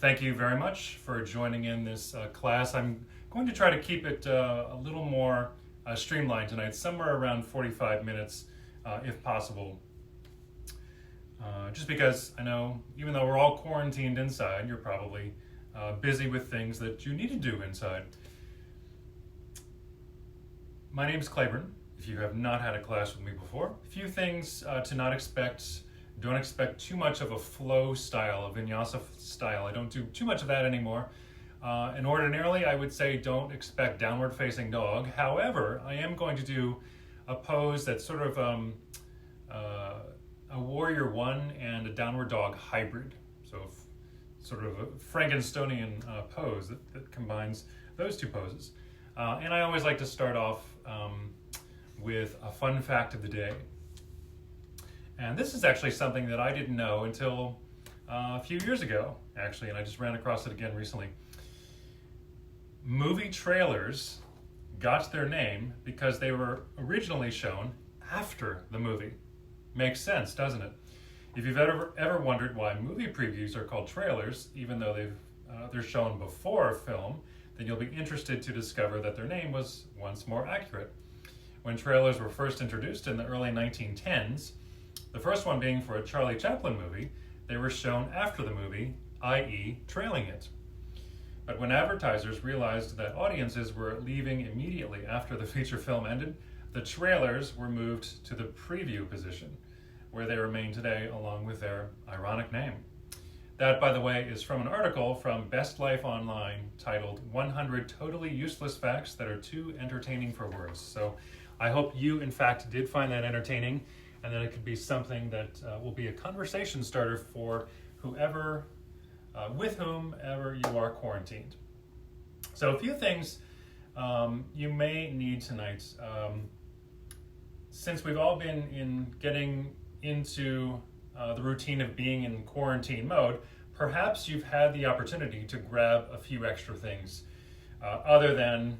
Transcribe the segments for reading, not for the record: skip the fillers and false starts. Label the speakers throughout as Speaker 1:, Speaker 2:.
Speaker 1: Thank you very much for joining in this class. I'm going to try to keep it a little more streamlined tonight, somewhere around 45 minutes if possible. Just because I know, even though we're all quarantined inside, you're probably busy with things that you need to do inside. My name is Claiborne. If you have not had a class with me before, a few things to not expect. Don't expect too much of a flow style, a vinyasa style. I don't do too much of that anymore. And ordinarily, I would say don't expect downward facing dog. However, I am going to do a pose that's sort of a warrior one and a downward dog hybrid. So sort of a Frankensteinian pose that combines those two poses. And I always like to start off with a fun fact of the day. And this is actually something that I didn't know until a few years ago, actually, and I just ran across it again recently. Movie trailers got their name because they were originally shown after the movie. Makes sense, doesn't it? If you've ever wondered why movie previews are called trailers, even though they're shown before a film, then you'll be interested to discover that their name was once more accurate. When trailers were first introduced in the early 1910s, the first one being for a Charlie Chaplin movie, they were shown after the movie, i.e. trailing it. But when advertisers realized that audiences were leaving immediately after the feature film ended, the trailers were moved to the preview position, where they remain today along with their ironic name. That, by the way, is from an article from Best Life Online titled 100 Totally Useless Facts That Are Too Entertaining for Words. So I hope you, in fact, did find that entertaining, and that it could be something that will be a conversation starter for whoever, with whomever you are quarantined. So a few things you may need tonight. Since we've all been getting into the routine of being in quarantine mode, perhaps you've had the opportunity to grab a few extra things other than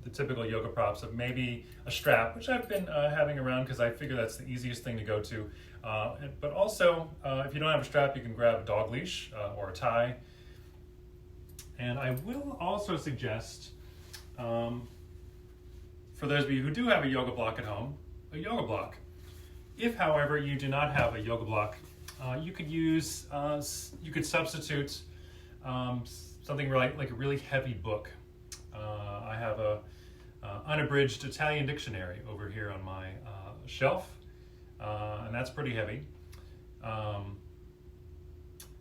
Speaker 1: the typical yoga props of maybe a strap, which I've been having around because I figure that's the easiest thing to go to. But also, if you don't have a strap, you can grab a dog leash or a tie. And I will also suggest, for those of you who do have a yoga block at home, a yoga block. If, however, you do not have a yoga block, you could substitute something like a really heavy book. I have a unabridged Italian dictionary over here on my shelf, and that's pretty heavy.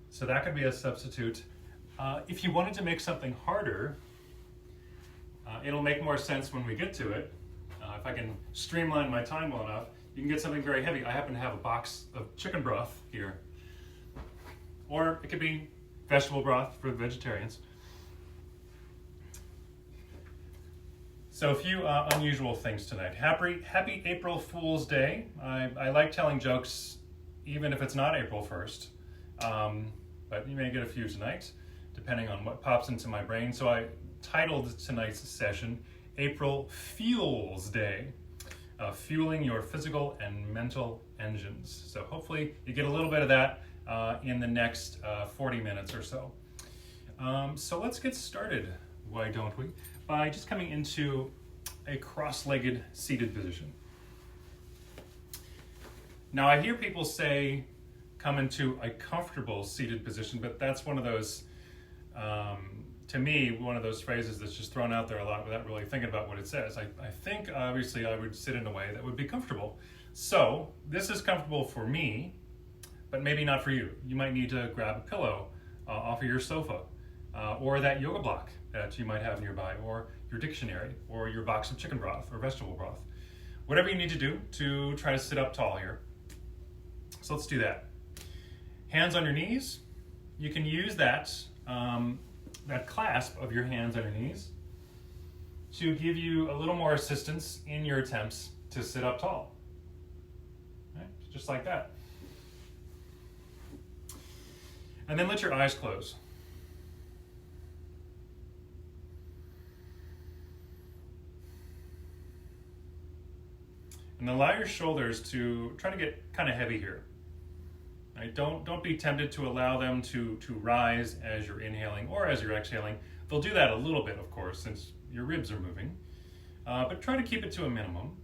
Speaker 1: So that could be a substitute. If you wanted to make something harder, it'll make more sense when we get to it. If I can streamline my time well enough, you can get something very heavy. I happen to have a box of chicken broth here. Or it could be vegetable broth for the vegetarians. So a few unusual things tonight. Happy April Fool's Day. I like telling jokes even if it's not April 1st. But you may get a few tonight, depending on what pops into my brain. So I titled tonight's session, April Fuels Day. Fueling your physical and mental engines. So hopefully you get a little bit of that in the next 40 minutes or so. So let's get started, why don't we, by just coming into a cross-legged seated position. Now I hear people say come into a comfortable seated position, but that's one of those, to me, one of those phrases that's just thrown out there a lot without really thinking about what it says. I think, obviously, I would sit in a way that would be comfortable. So this is comfortable for me, but maybe not for you. You might need to grab a pillow off of your sofa, or that yoga block that you might have nearby, or your dictionary, or your box of chicken broth or vegetable broth. Whatever you need to do to try to sit up tall here. So let's do that. Hands on your knees. You can use that clasp of your hands on your knees to give you a little more assistance in your attempts to sit up tall. Right? Just like that. And then let your eyes close. And allow your shoulders to try to get kind of heavy here. Right? Don't be tempted to allow them to rise as you're inhaling or as you're exhaling. They'll do that a little bit, of course, since your ribs are moving, but try to keep it to a minimum.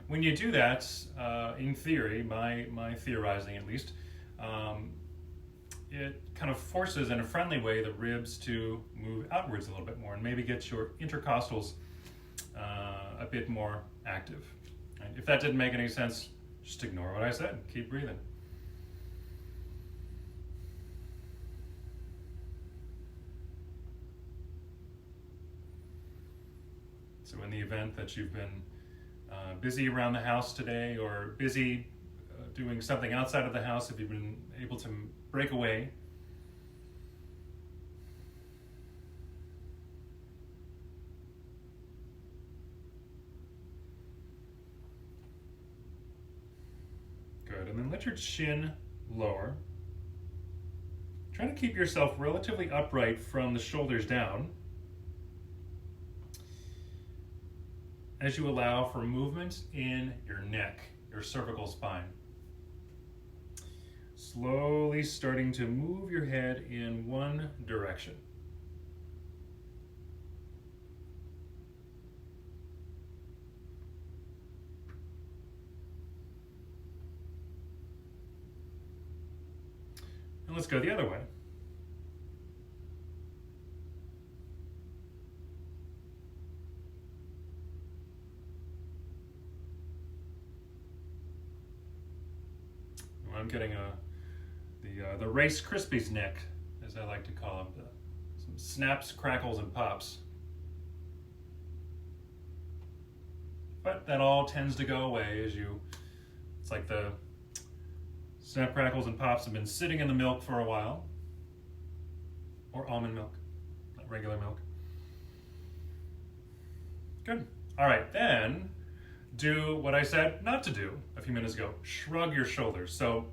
Speaker 1: When you do that, in theory, my theorizing at least, it kind of forces in a friendly way the ribs to move outwards a little bit more and maybe get your intercostals a bit more active. And if that didn't make any sense, just ignore what I said. Keep breathing. So in the event that you've been busy around the house today or busy doing something outside of the house, if you've been able to break away, good. And then let your chin lower. Try to keep yourself relatively upright from the shoulders down as you allow for movement in your neck, your cervical spine. Slowly starting to move your head in one direction. And let's go the other way. I'm getting the Rice Krispies neck, as I like to call them, some snaps, crackles, and pops. But that all tends to go away as it's like the snap, crackles, and pops have been sitting in the milk for a while, or almond milk, not regular milk. Good. All right, then do what I said not to do a few minutes ago. Shrug your shoulders. So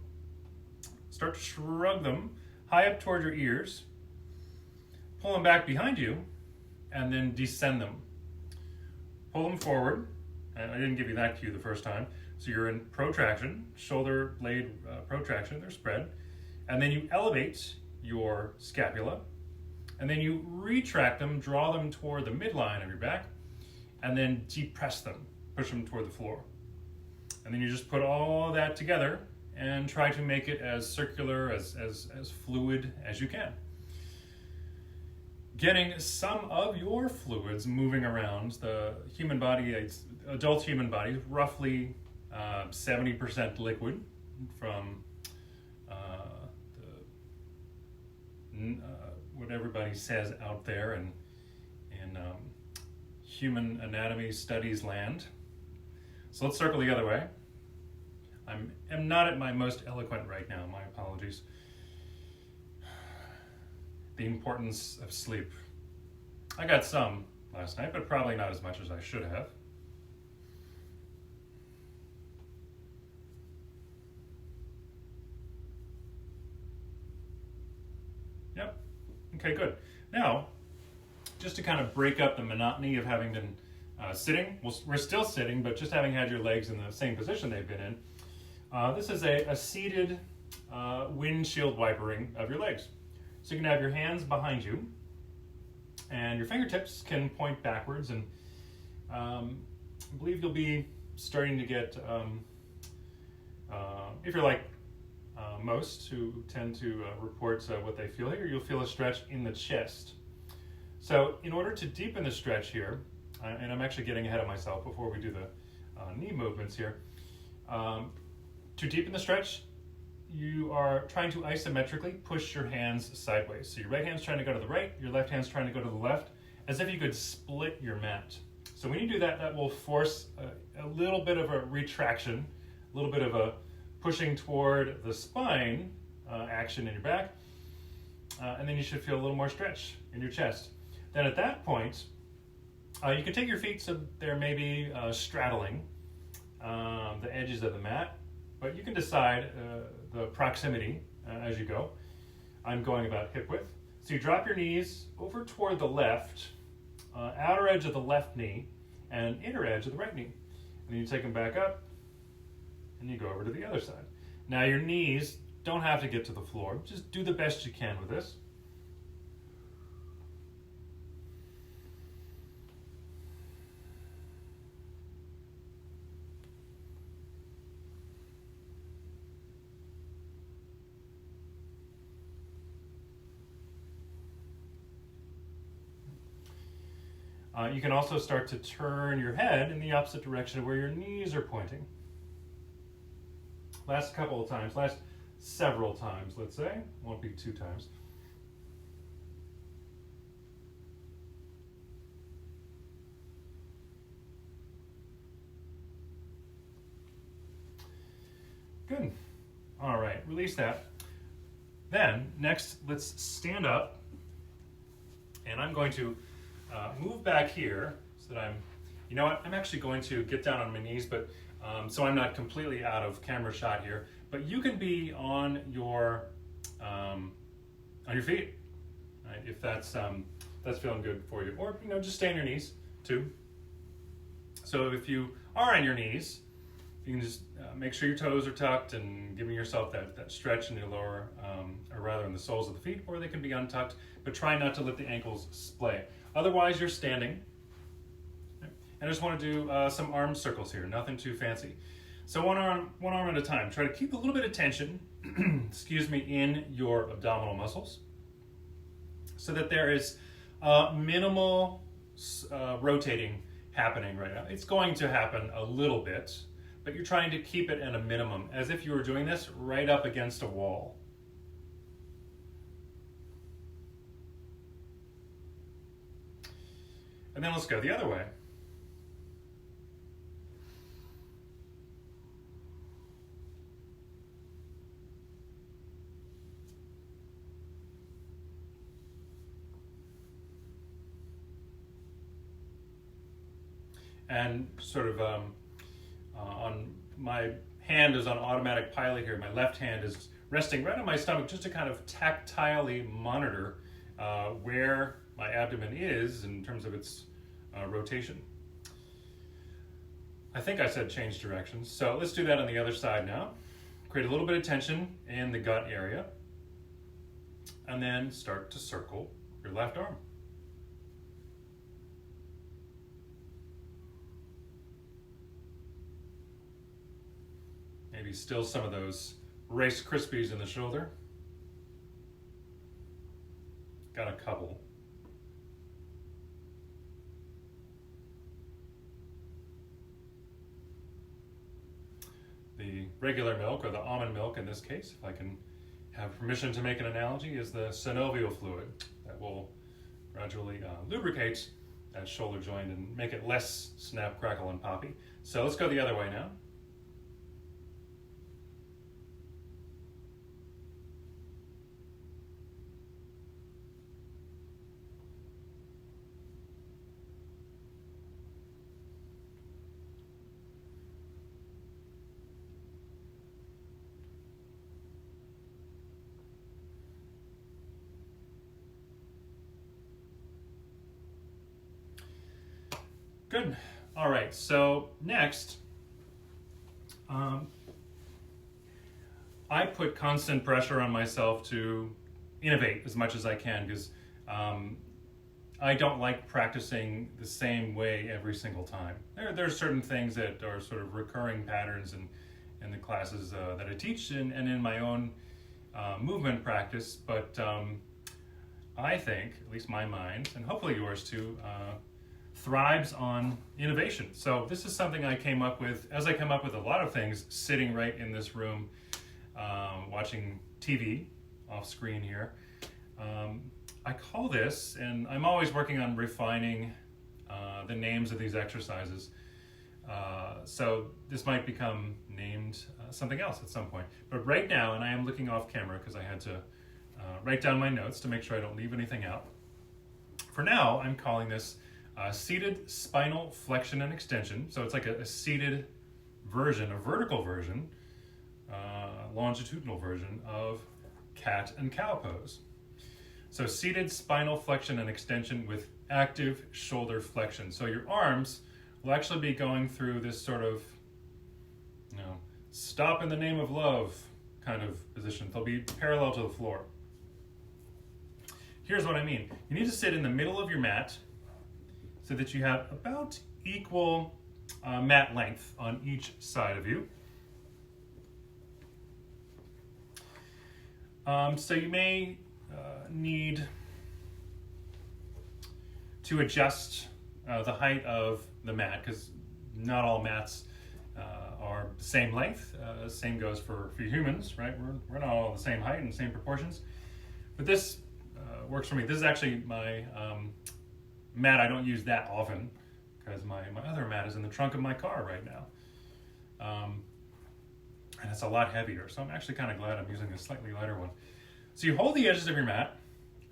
Speaker 1: start to shrug them high up toward your ears, pull them back behind you, and then descend them. Pull them forward. And I didn't give you that cue the first time. So you're in protraction, shoulder blade protraction, they're spread. And then you elevate your scapula, and then you retract them, draw them toward the midline of your back, and then depress them. Push them toward the floor. And then you just put all that together and try to make it as circular, as fluid as you can. Getting some of your fluids moving around. The human body, adult human body, roughly 70% liquid from what everybody says out there in human anatomy studies land. So let's circle the other way. I'm not at my most eloquent right now, my apologies. The importance of sleep. I got some last night, but probably not as much as I should have. Yep, okay, good. Now, just to kind of break up the monotony of having been sitting, we're still sitting, but just having had your legs in the same position they've been in, this is a seated windshield wipering of your legs. So you can have your hands behind you, and your fingertips can point backwards, and I believe you'll be starting to get, if you're like most who tend to report what they feel here, you'll feel a stretch in the chest. So in order to deepen the stretch here, and I'm actually getting ahead of myself before we do the knee movements here, to deepen the stretch, you are trying to isometrically push your hands sideways. So your right hand's trying to go to the right, your left hand's trying to go to the left, as if you could split your mat. So when you do that, that will force a little bit of a retraction, a little bit of a pushing toward the spine action in your back, and then you should feel a little more stretch in your chest. Then at that point, you can take your feet so they're maybe straddling the edges of the mat, but you can decide the proximity as you go. I'm going about hip width. So you drop your knees over toward the left, outer edge of the left knee, and inner edge of the right knee. And then you take them back up and you go over to the other side. Now your knees don't have to get to the floor. Just do the best you can with this. You can also start to turn your head in the opposite direction of where your knees are pointing. Last couple of times, last several times, let's say. Won't be 2 times. Good. All right, release that. Then, next, let's stand up. And I'm going to move back here so that you know what, I'm actually going to get down on my knees, but so I'm not completely out of camera shot here, but you can be on your feet, right? If that's feeling good for you, or just stay on your knees too. So if you are on your knees, you can just make sure your toes are tucked and giving yourself that stretch in the lower, or rather in the soles of the feet, or they can be untucked, but try not to let the ankles splay. Otherwise, you're standing. And I just want to do some arm circles here, nothing too fancy. So one arm at a time. Try to keep a little bit of tension, excuse me, in your abdominal muscles, so that there is minimal rotating happening right now. It's going to happen a little bit, but you're trying to keep it at a minimum, as if you were doing this right up against a wall. And then let's go the other way. And sort of on my hand is on automatic pilot here. My left hand is resting right on my stomach just to kind of tactilely monitor where my abdomen is in terms of its rotation. I think I said change directions, so let's do that on the other side now. Create a little bit of tension in the gut area, and then start to circle your left arm. Maybe still some of those Rice Krispies in the shoulder. Got a couple. The regular milk, or the almond milk in this case, if I can have permission to make an analogy, is the synovial fluid that will gradually lubricate that shoulder joint and make it less snap, crackle, and poppy. So let's go the other way now. Good. All right, so next, I put constant pressure on myself to innovate as much as I can, because I don't like practicing the same way every single time. There are certain things that are sort of recurring patterns in the classes that I teach and in my own movement practice, but I think, at least my mind, and hopefully yours too, thrives on innovation. So this is something I came up with, as I come up with a lot of things, sitting right in this room, watching TV off screen here. I call this, and I'm always working on refining the names of these exercises. So this might become named something else at some point. But right now, and I am looking off camera because I had to write down my notes to make sure I don't leave anything out. For now, I'm calling this seated spinal flexion and extension. So it's like a seated version, a vertical version, longitudinal version of cat and cow pose. So seated spinal flexion and extension with active shoulder flexion. So your arms we'll actually be going through this sort of, stop in the name of love kind of position. They'll be parallel to the floor. Here's what I mean. You need to sit in the middle of your mat so that you have about equal mat length on each side of you. So you may need to adjust the height of the mat, because not all mats are the same length. Same goes for humans, right? We're not all the same height and same proportions. But this works for me. This is actually my mat. I don't use that often because my other mat is in the trunk of my car right now. And it's a lot heavier, so I'm actually kind of glad I'm using a slightly lighter one. So you hold the edges of your mat,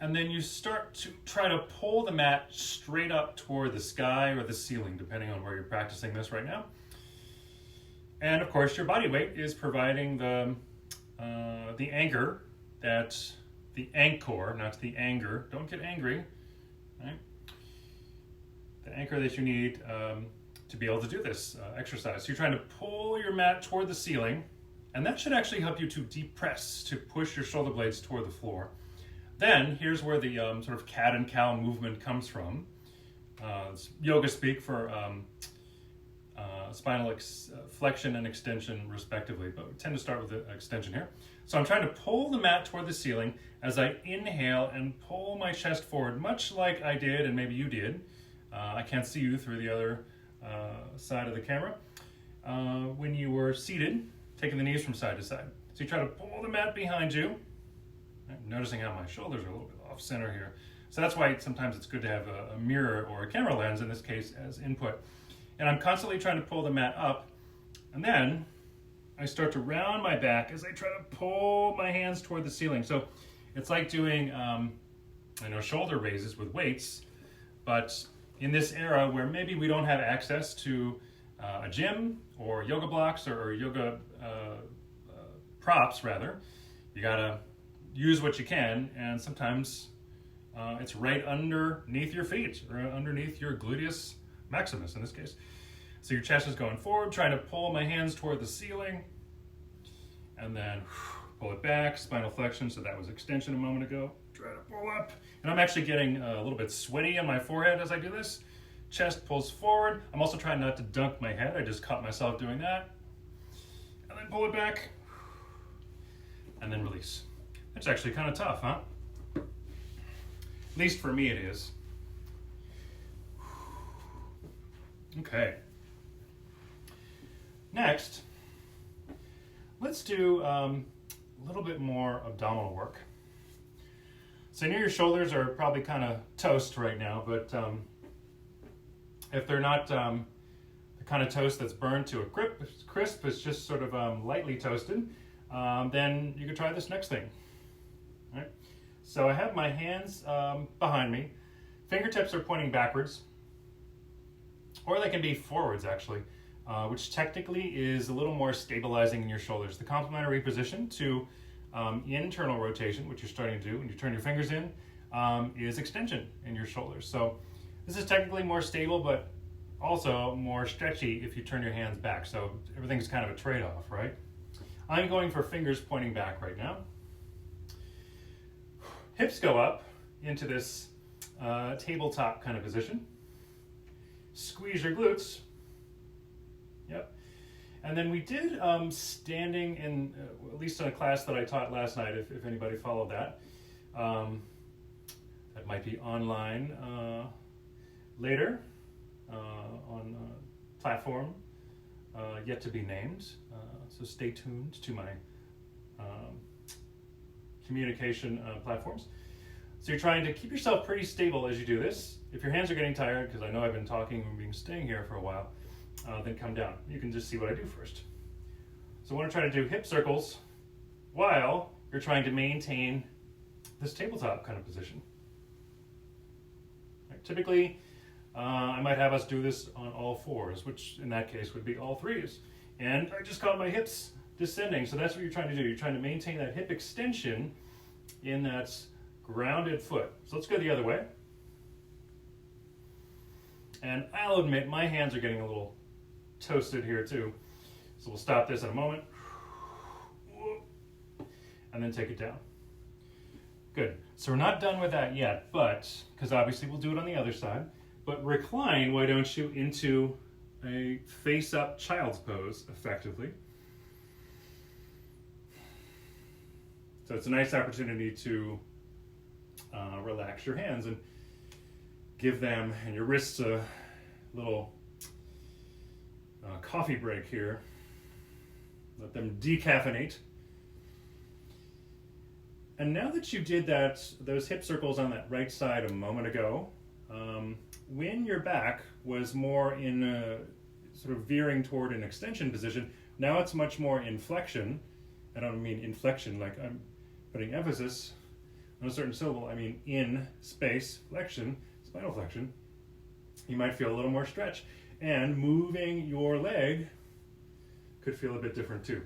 Speaker 1: and then you start to try to pull the mat straight up toward the sky or the ceiling, depending on where you're practicing this right now. And of course, your body weight is providing the anchor, the anchor, not the anger. Don't get angry, right? The anchor that you need to be able to do this exercise. So you're trying to pull your mat toward the ceiling, and that should actually help you to depress, to push your shoulder blades toward the floor. Then, here's where the sort of cat and cow movement comes from. It's yoga speak for spinal flexion and extension, respectively, but we tend to start with the extension here. So I'm trying to pull the mat toward the ceiling as I inhale and pull my chest forward, much like I did, and maybe you did. I can't see you through the other side of the camera. When you were seated, taking the knees from side to side. So you try to pull the mat behind you. I'm noticing how my shoulders are a little bit off center here. So that's why sometimes it's good to have a mirror or a camera lens, in this case, as input. And I'm constantly trying to pull the mat up. And then I start to round my back as I try to pull my hands toward the ceiling. So it's like doing shoulder raises with weights, but in this era where maybe we don't have access to a gym or yoga blocks or yoga props, rather, you gotta use what you can, and sometimes it's right underneath your feet or underneath your gluteus maximus in this case. So your chest is going forward, trying to pull my hands toward the ceiling, and then pull it back, spinal flexion. So that was extension a moment ago. Try to pull up, and I'm actually getting a little bit sweaty on my forehead as I do this. Chest pulls forward. I'm also trying not to dunk my head. I just caught myself doing that. And then pull it back, and then release. That's actually kind of tough, huh? At least for me it is. Okay. Next, let's do a little bit more abdominal work. So I know your shoulders are probably kind of toast right now, but if they're not the kind of toast that's burned to a crisp, it's just sort of lightly toasted, then you could try this next thing. All right. So I have my hands behind me. Fingertips are pointing backwards, or they can be forwards actually, which technically is a little more stabilizing in your shoulders. The complementary position to internal rotation, which you're starting to do when you turn your fingers in, is extension in your shoulders. So this is technically more stable, but also more stretchy if you turn your hands back. So everything's kind of a trade-off, right? I'm going for fingers pointing back right now. Hips go up into this tabletop kind of position. Squeeze your glutes. Yep. And then we did standing in, at least in a class that I taught last night, if anybody followed that. That might be online later on a platform yet to be named. So stay tuned to my communication platforms. So you're trying to keep yourself pretty stable as you do this. If your hands are getting tired, because I know I've been talking and been staying here for a while, then come down. You can just see what I do first. So I want to try to do hip circles while you're trying to maintain this tabletop kind of position. Right. Typically, I might have us do this on all fours, which in that case would be all threes. And I just caught my hips descending, so that's what you're trying to do. You're trying to maintain that hip extension in that grounded foot. So let's go the other way. And I'll admit, my hands are getting a little toasted here too. So we'll stop this in a moment. And then take it down. Good. So we're not done with that yet, but, because obviously we'll do it on the other side, but recline, why don't you, into a face-up child's pose, effectively. So it's a nice opportunity to relax your hands and give them and your wrists a little coffee break here. Let them decaffeinate. And now that you did those hip circles on that right side a moment ago, when your back was more in a sort of veering toward an extension position, now it's much more in flexion. I don't mean inflection, like I'm putting emphasis on a certain syllable. I mean in space, flexion, spinal flexion. You might feel a little more stretch. And moving your leg could feel a bit different too.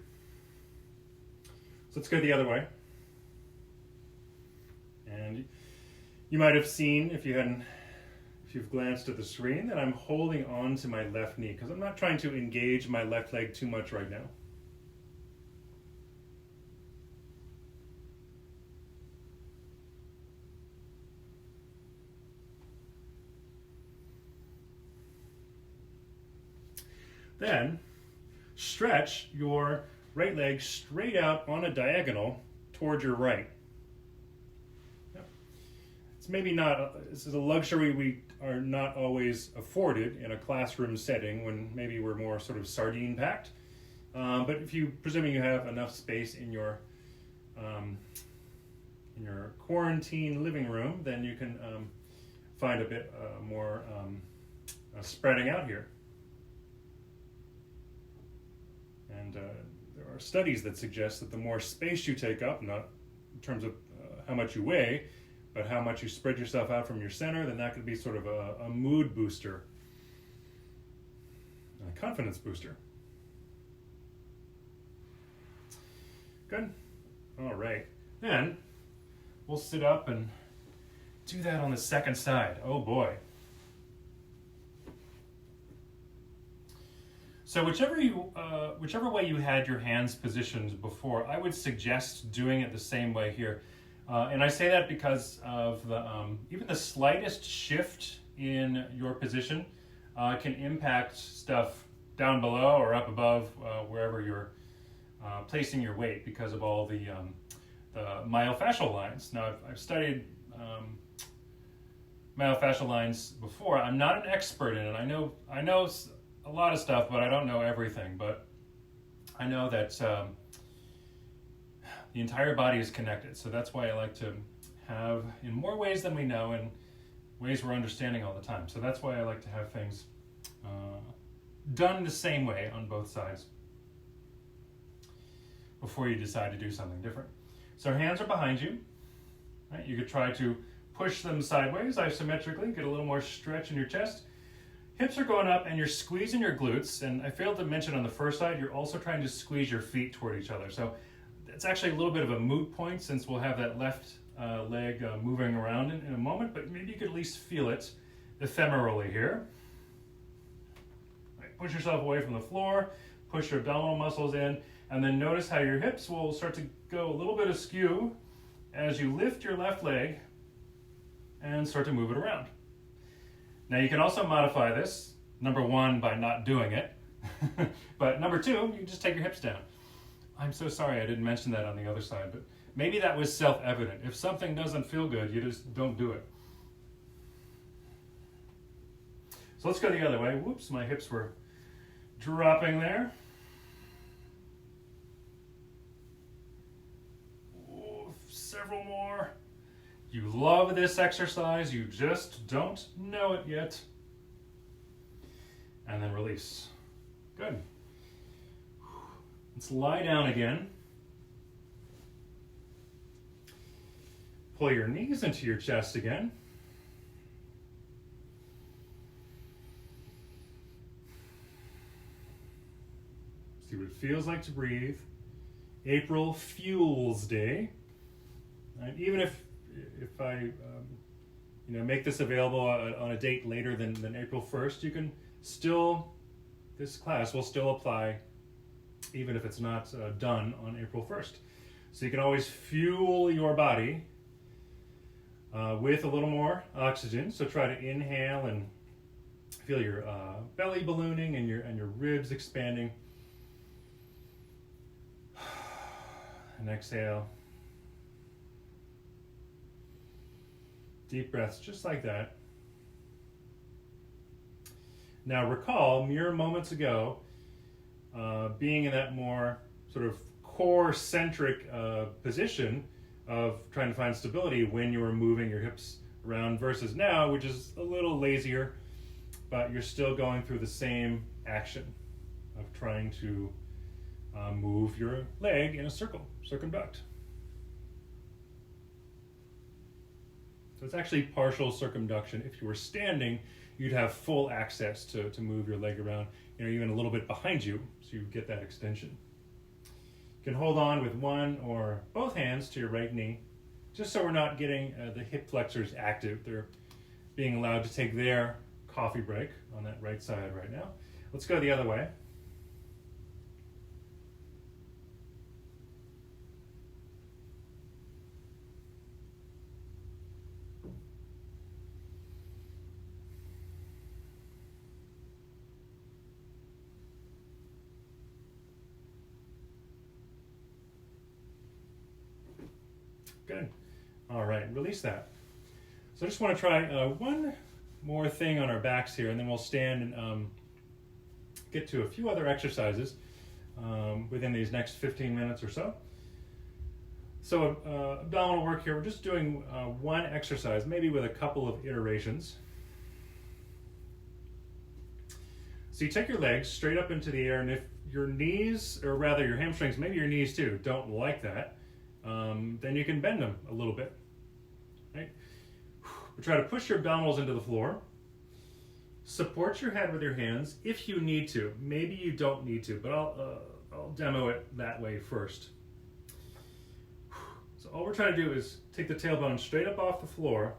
Speaker 1: So let's go the other way. And you might have seen, if you've glanced at the screen, that I'm holding on to my left knee because I'm not trying to engage my left leg too much right now. Then stretch your right leg straight out on a diagonal toward your right. It's maybe not, this is a luxury we are not always afforded in a classroom setting when maybe we're more sort of sardine packed. But if you, presuming you have enough space in your quarantine living room, then you can find a bit more spreading out here. And there are studies that suggest that the more space you take up, not in terms of how much you weigh, but how much you spread yourself out from your center, then that could be sort of a mood booster, a confidence booster. Good. All right. Then we'll sit up and do that on the second side. Oh boy. So whichever way you had your hands positioned before, I would suggest doing it the same way here. And I say that because of even the slightest shift in your position can impact stuff down below or up above wherever you're placing your weight because of all the myofascial lines. Now, I've studied myofascial lines before. I'm not an expert in it. I know a lot of stuff, but I don't know everything. But I know that the entire body is connected. So that's why I like to have, in more ways than we know, and ways we're understanding all the time. So that's why I like to have things done the same way on both sides before you decide to do something different. So hands are behind you. Right? You could try to push them sideways isometrically, get a little more stretch in your chest. Hips are going up and you're squeezing your glutes. And I failed to mention on the first side, you're also trying to squeeze your feet toward each other. So it's actually a little bit of a moot point since we'll have that left leg moving around in a moment, but maybe you could at least feel it ephemerally here. Right, push yourself away from the floor, push your abdominal muscles in, and then notice how your hips will start to go a little bit askew as you lift your left leg and start to move it around. Now you can also modify this, number one, by not doing it, but number two, you can just take your hips down. I'm so sorry I didn't mention that on the other side, but maybe that was self-evident. If something doesn't feel good, you just don't do it. So let's go the other way. Whoops, my hips were dropping there. Ooh, several more. You love this exercise, you just don't know it yet. And then release. Good. Let's lie down again. Pull your knees into your chest again. See what it feels like to breathe. April Fuels Day. And even if I make this available on a date later than April 1st, you can still, this class will still apply even if it's not done on April 1st. So you can always fuel your body with a little more oxygen. So try to inhale and feel your belly ballooning and your ribs expanding. And exhale. Deep breaths just like that. Now recall, mere moments ago, being in that more sort of core-centric position of trying to find stability when you were moving your hips around versus now, which is a little lazier, but you're still going through the same action of trying to move your leg in a circle, circumduct. So it's actually partial circumduction. If you were standing, you'd have full access to move your leg around, even a little bit behind you, so you get that extension. You can hold on with one or both hands to your right knee, just so we're not getting the hip flexors active. They're being allowed to take their coffee break on that right side right now. Let's go the other way. Good. All right, release that. So I just want to try one more thing on our backs here, and then we'll stand and get to a few other exercises within these next 15 minutes or so. So abdominal work here, we're just doing one exercise, maybe with a couple of iterations. So you take your legs straight up into the air, and if your knees, or rather your hamstrings, maybe your knees too, don't like that, then you can bend them a little bit, right? But try to push your abdominals into the floor. Support your head with your hands if you need to. Maybe you don't need to, but I'll demo it that way first. So all we're trying to do is take the tailbone straight up off the floor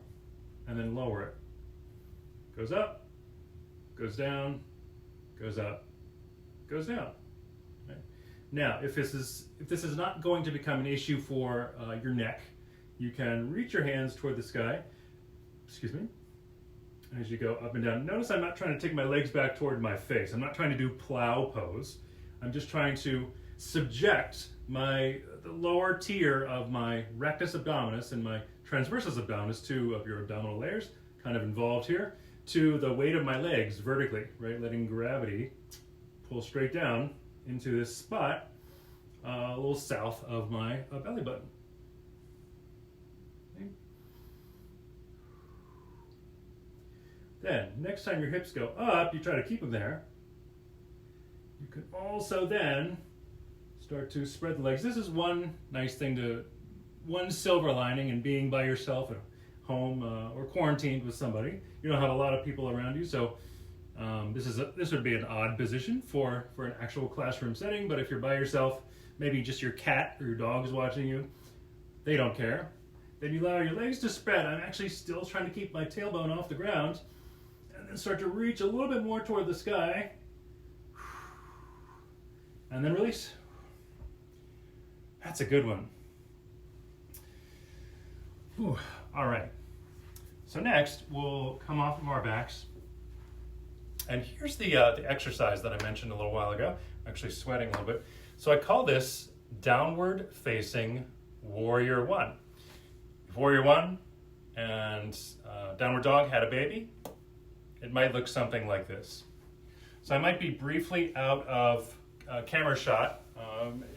Speaker 1: and then lower it. Goes up, goes down, goes up, goes down. Right? Now, if this is not going to become an issue for your neck, you can reach your hands toward the sky. Excuse me. As you go up and down. Notice I'm not trying to take my legs back toward my face. I'm not trying to do plow pose. I'm just trying to subject the lower tier of my rectus abdominis and my transversus abdominis, two of your abdominal layers, kind of involved here, to the weight of my legs vertically, right? Letting gravity pull straight down into this spot a little south of my belly button. Okay. Then, next time your hips go up, you try to keep them there. You can also then start to spread the legs. This is one nice thing one silver lining in being by yourself at home or quarantined with somebody. You don't have a lot of people around you, so this would be an odd position for an actual classroom setting, but if you're by yourself, maybe just your cat or your dog is watching you, they don't care. Then you allow your legs to spread. I'm actually still trying to keep my tailbone off the ground, and then start to reach a little bit more toward the sky, and then release. That's a good one. Whew. All right. So next, we'll come off of our backs. And here's the exercise that I mentioned a little while ago. I'm actually sweating a little bit. So I call this downward facing warrior one. If warrior one and downward dog had a baby, it might look something like this. So I might be briefly out of camera shot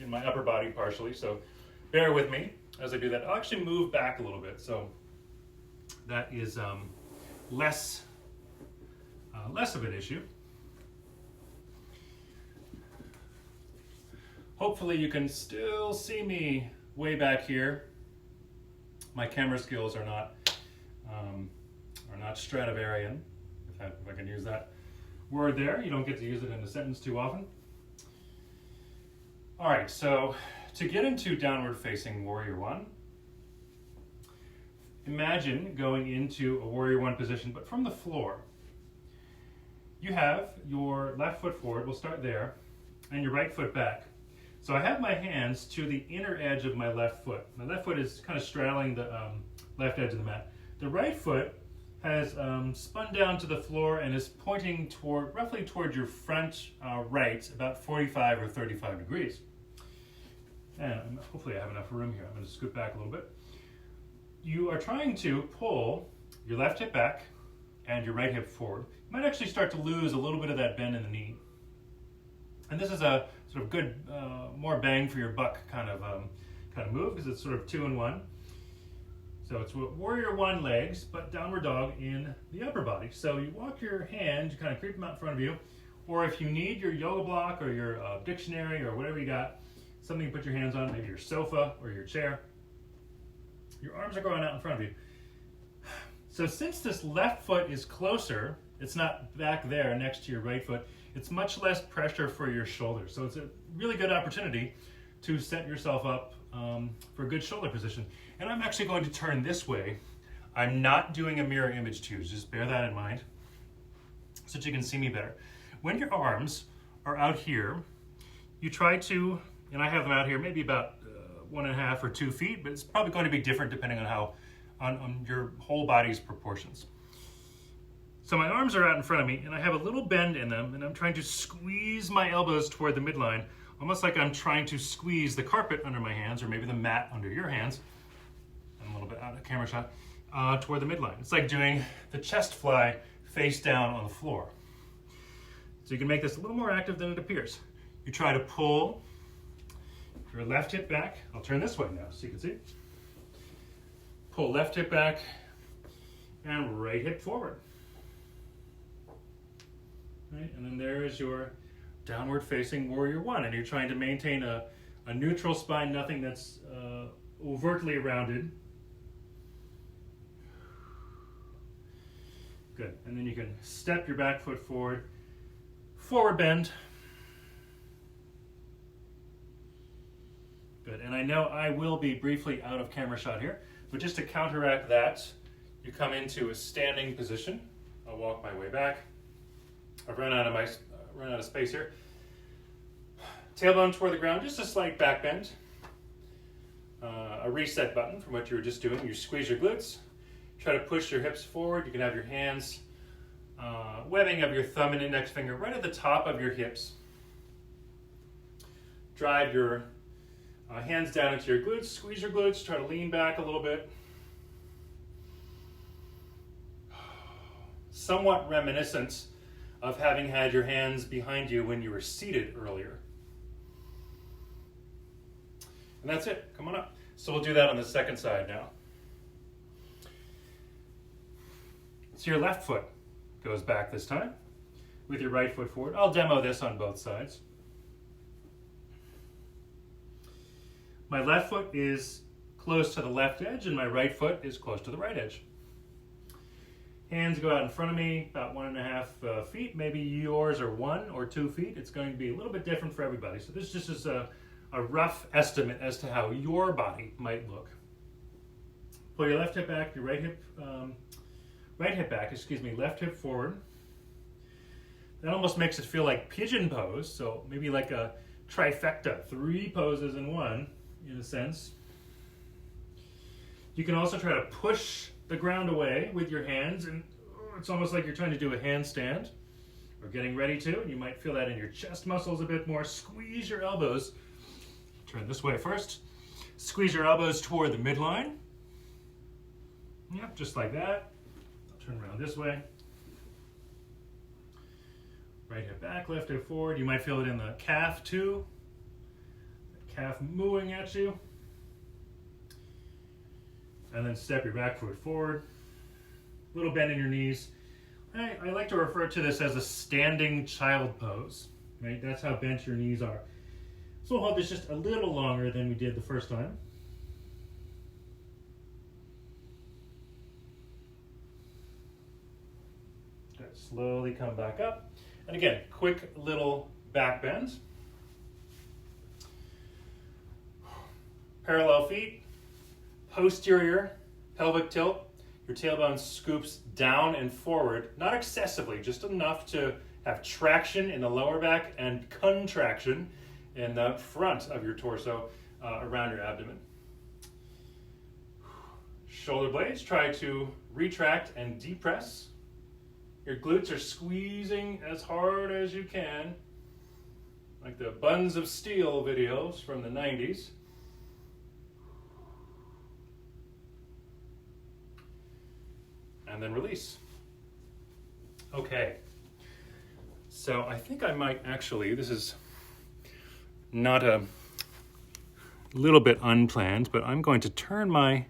Speaker 1: in my upper body partially, so bear with me as I do that. I'll actually move back a little bit, so that is less of an issue. Hopefully you can still see me way back here. My camera skills are not Stradivarian, if I can use that word there. You don't get to use it in a sentence too often. All right, so to get into downward facing warrior one, imagine going into a warrior one position, but from the floor. You have your left foot forward, we'll start there, and your right foot back. So I have my hands to the inner edge of my left foot. My left foot is kind of straddling the left edge of the mat. The right foot has spun down to the floor and is pointing roughly toward your front right, about 45 or 35 degrees. And hopefully I have enough room here. I'm going to scoot back a little bit. You are trying to pull your left hip back and your right hip forward. You might actually start to lose a little bit of that bend in the knee. And this is a sort of good, more bang for your buck kind of move, because it's sort of 2 in 1. So it's warrior one legs, but downward dog in the upper body. So you walk your hand, you kind of creep them out in front of you, or if you need your yoga block or your dictionary or whatever you got, something you put your hands on, maybe your sofa or your chair, your arms are going out in front of you. So since this left foot is closer, it's not back there next to your right foot, it's much less pressure for your shoulders. So it's a really good opportunity to set yourself up for a good shoulder position. And I'm actually going to turn this way. I'm not doing a mirror image to you, just bear that in mind so that you can see me better. When your arms are out here, you try to, and I have them out here maybe about 1.5 or 2 feet, but it's probably going to be different depending on on your whole body's proportions. So my arms are out in front of me and I have a little bend in them and I'm trying to squeeze my elbows toward the midline, almost like I'm trying to squeeze the carpet under my hands or maybe the mat under your hands. I'm a little bit out of camera shot, toward the midline. It's like doing the chest fly face down on the floor. So you can make this a little more active than it appears. You try to pull your left hip back. I'll turn this way now so you can see. Pull left hip back and right hip forward. Right? And then there is your downward facing warrior one, and you're trying to maintain a neutral spine, nothing that's overtly rounded. Good. And then you can step your back foot forward, forward bend. Good. And I know I will be briefly out of camera shot here, but just to counteract that, you come into a standing position. I'll walk my way back. I've run out of space here. Tailbone toward the ground, just a slight back bend. A reset button from what you were just doing. You squeeze your glutes. Try to push your hips forward. You can have your hands, webbing of your thumb and index finger right at the top of your hips. Drive your hands down into your glutes. Squeeze your glutes. Try to lean back a little bit. Somewhat reminiscent of having had your hands behind you when you were seated earlier. And that's it. Come on up. So we'll do that on the second side now. So your left foot goes back this time with your right foot forward. I'll demo this on both sides. My left foot is close to the left edge and my right foot is close to the right edge. Hands go out in front of me, about 1.5 feet. Maybe yours are 1 or 2 feet. It's going to be a little bit different for everybody. So this just is a rough estimate as to how your body might look. Pull your left hip back, your right hip back, left hip forward. That almost makes it feel like pigeon pose. So maybe like a trifecta, 3 poses in one, in a sense. You can also try to push the ground away with your hands, and it's almost like you're trying to do a handstand or getting ready to, and you might feel that in your chest muscles a bit more. Squeeze your elbows. Turn this way first. Squeeze your elbows toward the midline. Yep, just like that. I'll turn around this way. Right hip back, left hip forward. You might feel it in the calf too. The calf mooing at you. And then step your back foot forward. Little bend in your knees. I like to refer to this as a standing child pose. Right? That's how bent your knees are. So we'll hold this just a little longer than we did the first time. Good. Slowly come back up. And again, quick little back bend. Parallel feet. Posterior pelvic tilt. Your tailbone scoops down and forward, not excessively, just enough to have traction in the lower back and contraction in the front of your torso around your abdomen. Shoulder blades, try to retract and depress. Your glutes are squeezing as hard as you can, like the Buns of Steel videos from the 90s. And then release. Okay. So I think I might actually, this is not a little bit unplanned, but I'm going to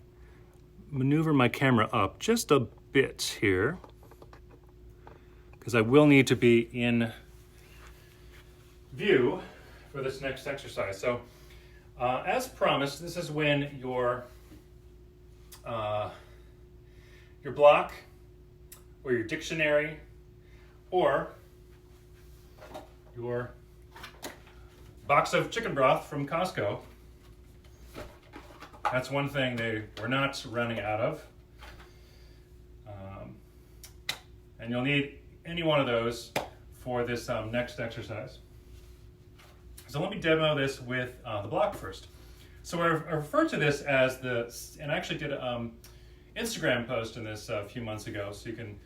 Speaker 1: maneuver my camera up just a bit here, because I will need to be in view for this next exercise. So as promised, this is when your block or your dictionary or your box of chicken broth from Costco. That's one thing they were not running out of. And you'll need any one of those for this next exercise. So let me demo this with the block first. So I refer to this as and I actually did an Instagram post in this a few months ago, so you can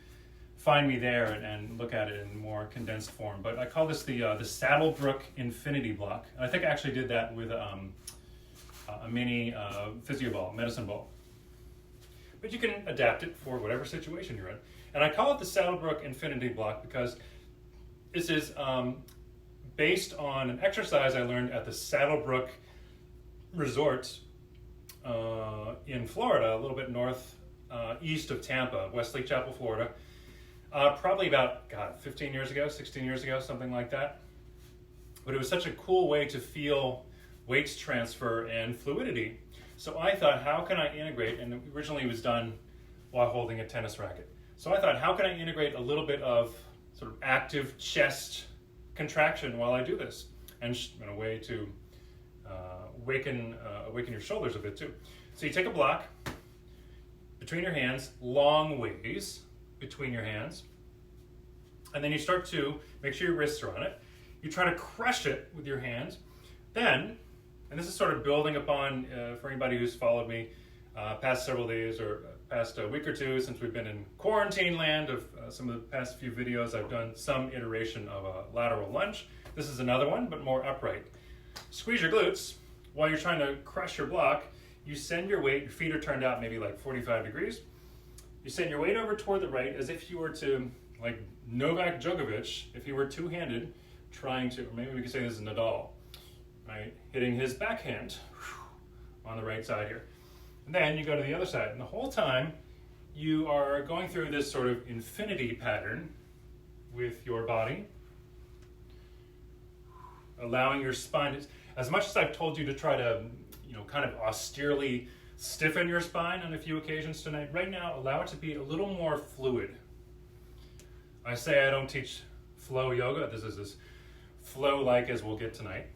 Speaker 1: find me there and look at it in more condensed form. But I call this the Saddlebrook Infinity Block. And I think I actually did that with a mini physio ball, medicine ball. But you can adapt it for whatever situation you're in. And I call it the Saddlebrook Infinity Block because this is based on an exercise I learned at the Saddlebrook Resort in Florida, a little bit east of Tampa, Wesley Chapel, Florida. Probably about, 15 years ago, 16 years ago, something like that. But it was such a cool way to feel weights transfer and fluidity. So I thought, how can I integrate, and originally it was done while holding a tennis racket. So I thought, how can I integrate a little bit of sort of active chest contraction while I do this? And in a way to awaken your shoulders a bit too. So you take a block between your hands, long ways between your hands, and then you start to make sure your wrists are on it. You try to crush it with your hands. Then, and this is sort of building upon, for anybody who's followed me past several days or past a week or two since we've been in quarantine land of some of the past few videos, I've done some iteration of a lateral lunge. This is another one, but more upright. Squeeze your glutes while you're trying to crush your block. You send your weight, your feet are turned out maybe like 45 degrees. You send your weight over toward the right as if you were to, like Novak Djokovic, if you were two-handed, trying to, or maybe we could say this is Nadal, right? Hitting his backhand on the right side here. And then you go to the other side. And the whole time, you are going through this sort of infinity pattern with your body, allowing your spine, as much as I've told you to try to, kind of austerely stiffen your spine on a few occasions tonight, right now, allow it to be a little more fluid. I say I don't teach flow yoga. This is as flow-like as we'll get tonight.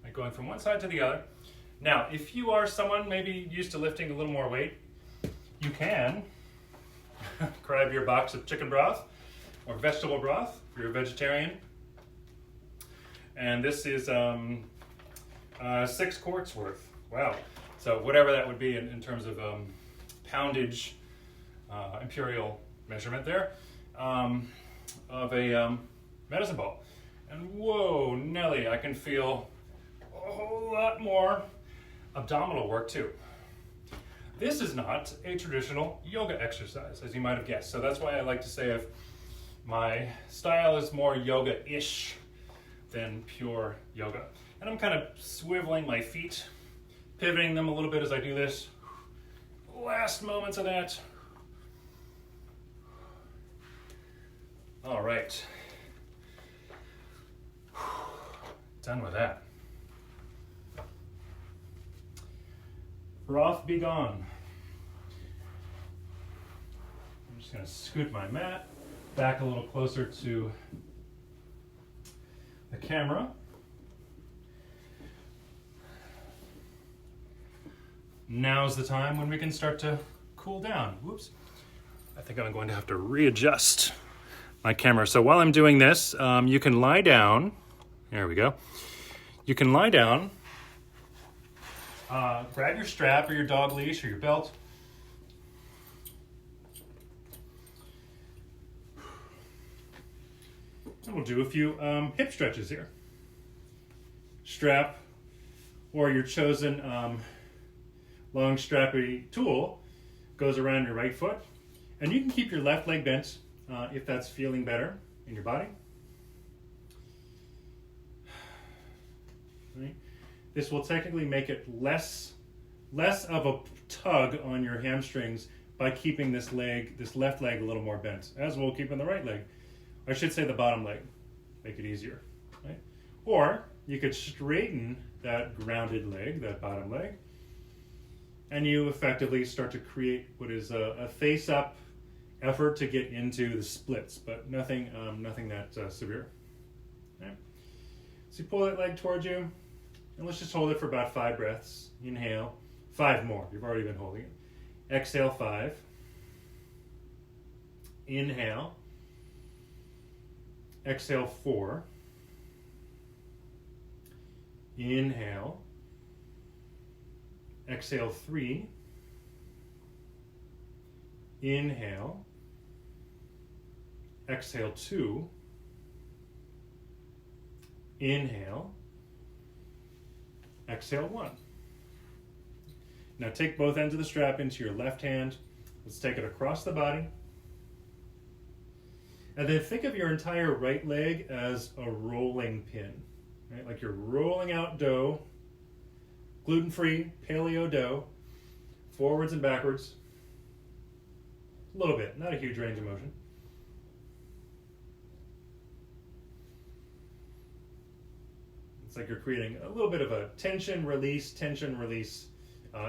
Speaker 1: Like going from one side to the other. Now, if you are someone maybe used to lifting a little more weight, you can grab your box of chicken broth or vegetable broth if you're a vegetarian. And this is 6 quarts worth. Wow. So whatever that would be in terms of poundage, imperial measurement there, of a medicine ball. And whoa, Nelly, I can feel a whole lot more abdominal work too. This is not a traditional yoga exercise, as you might have guessed. So that's why I like to say if my style is more yoga-ish than pure yoga. And I'm kind of swiveling my feet, pivoting them a little bit as I do this. Last moments of that. All right. Done with that. Broth be gone. I'm just going to scoot my mat back a little closer to the camera. now's the time when we can start to cool down. Whoops. I think I'm going to have to readjust my camera. So while I'm doing this, you can lie down. There we go. You can lie down, grab your strap or your dog leash or your belt. And we'll do a few hip stretches here. Strap or your chosen long strappy tool goes around your right foot. And you can keep your left leg bent if that's feeling better in your body. Right. This will technically make it less of a tug on your hamstrings by keeping this left leg a little more bent, as we'll keep in the right leg. I should say the bottom leg, make it easier. Right? Or you could straighten that grounded leg, that bottom leg, and you effectively start to create what is a face-up effort to get into the splits, but nothing that severe. Okay. So you pull that leg towards you, and let's just hold it for about 5 breaths. Inhale, 5 more. You've already been holding it. Exhale, 5. Inhale. Exhale, 4. Inhale. Exhale, 3. Inhale. Exhale, 2. Inhale. Exhale, 1. Now take both ends of the strap into your left hand. Let's take it across the body. And then think of your entire right leg as a rolling pin. Right? Like you're rolling out dough, gluten-free, paleo dough, forwards and backwards. A little bit, not a huge range of motion. It's like you're creating a little bit of a tension release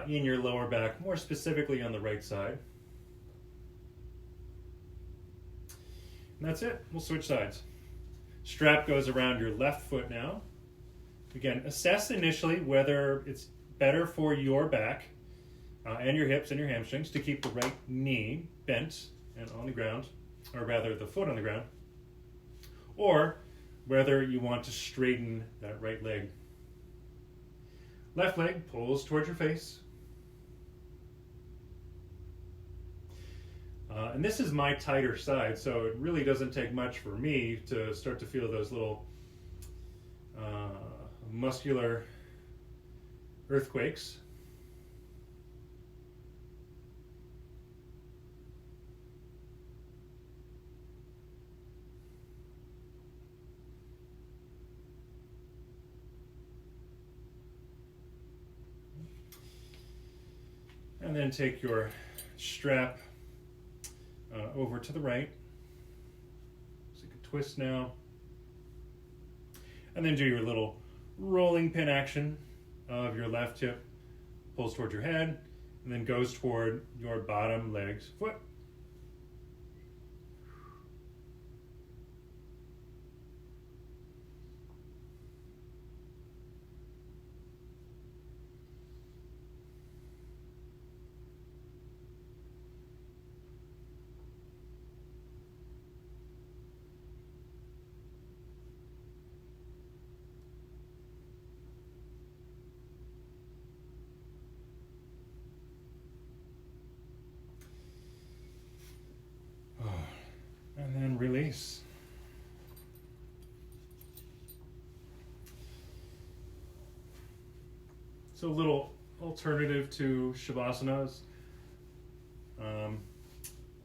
Speaker 1: in your lower back, more specifically on the right side. And that's it. We'll switch sides. Strap goes around your left foot now. Again, assess initially whether it's better for your back and your hips and your hamstrings to keep the right knee bent and on the ground, or rather the foot on the ground, or whether you want to straighten that right leg. Left leg pulls towards your face. And this is my tighter side, so it really doesn't take much for me to start to feel those little muscular earthquakes. And then take your strap over to the right. So you can twist now. And then do your little rolling pin action of your left hip. Pulls toward your head and then goes toward your bottom leg's foot. And then release. So a little alternative to Shavasana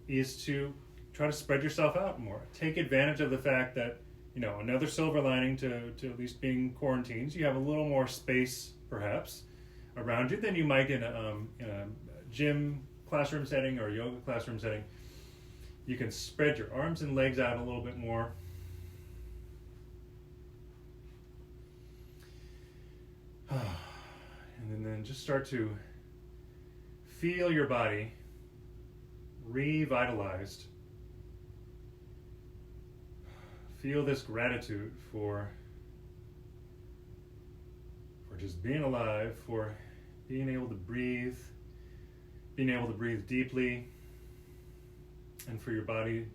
Speaker 1: is to try to spread yourself out more. Take advantage of the fact that, you know, another silver lining to at least being quarantined, you have a little more space perhaps around you than you might in a gym classroom setting or a yoga classroom setting. You can spread your arms and legs out a little bit more. And then just start to feel your body revitalized. Feel this gratitude for just being alive, for being able to breathe deeply, and for your body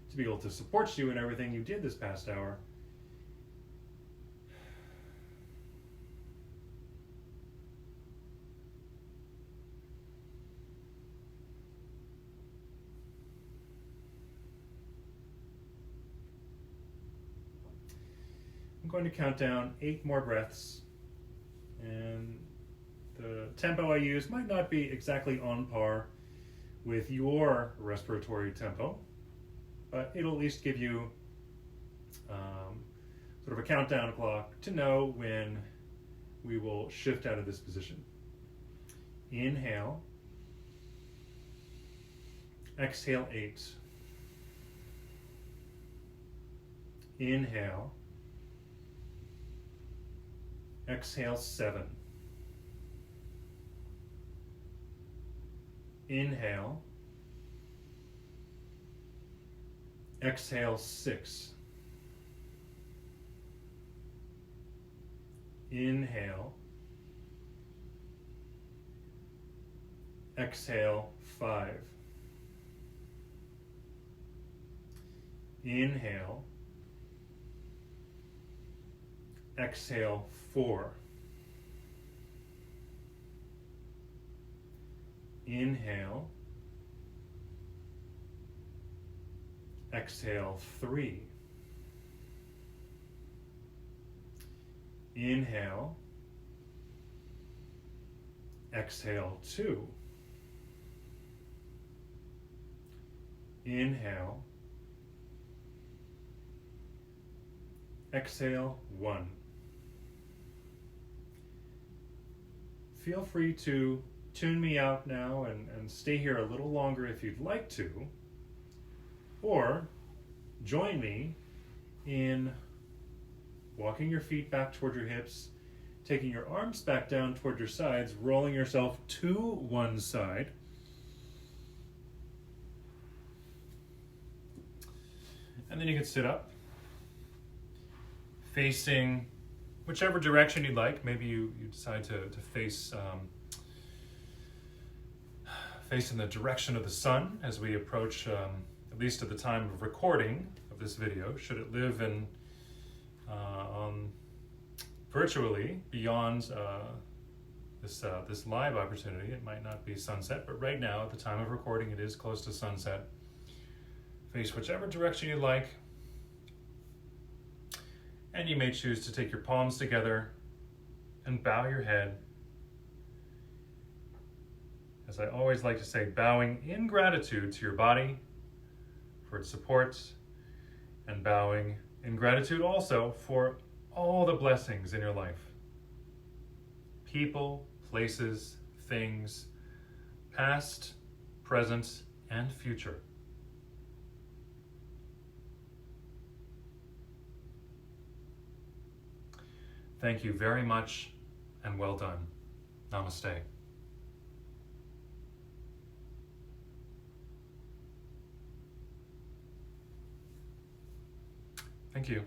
Speaker 1: to be able to support you in everything you did this past hour. I'm going to count down 8 more breaths, and the tempo I use might not be exactly on par with your respiratory tempo, but it'll at least give you sort of a countdown clock to know when we will shift out of this position. Inhale, exhale 8. Inhale, exhale 7. Inhale, exhale 6. Inhale, exhale 5. Inhale, exhale 4. Inhale, exhale 3. Inhale, exhale 2. Inhale, exhale 1. Feel free to tune me out now and stay here a little longer if you'd like to, or join me in walking your feet back toward your hips, taking your arms back down toward your sides, rolling yourself to one side. And then you can sit up, facing whichever direction you'd like. Maybe you decide to face in the direction of the sun as we approach, at least at the time of recording of this video. Should it live in virtually beyond this live opportunity, it might not be sunset, but right now at the time of recording it is close to sunset. Face whichever direction you like, and you may choose to take your palms together and bow your head. As I always like to say, bowing in gratitude to your body for its support, and bowing in gratitude also for all the blessings in your life. People, places, things, past, present, and future. Thank you very much, and well done. Namaste. Thank you.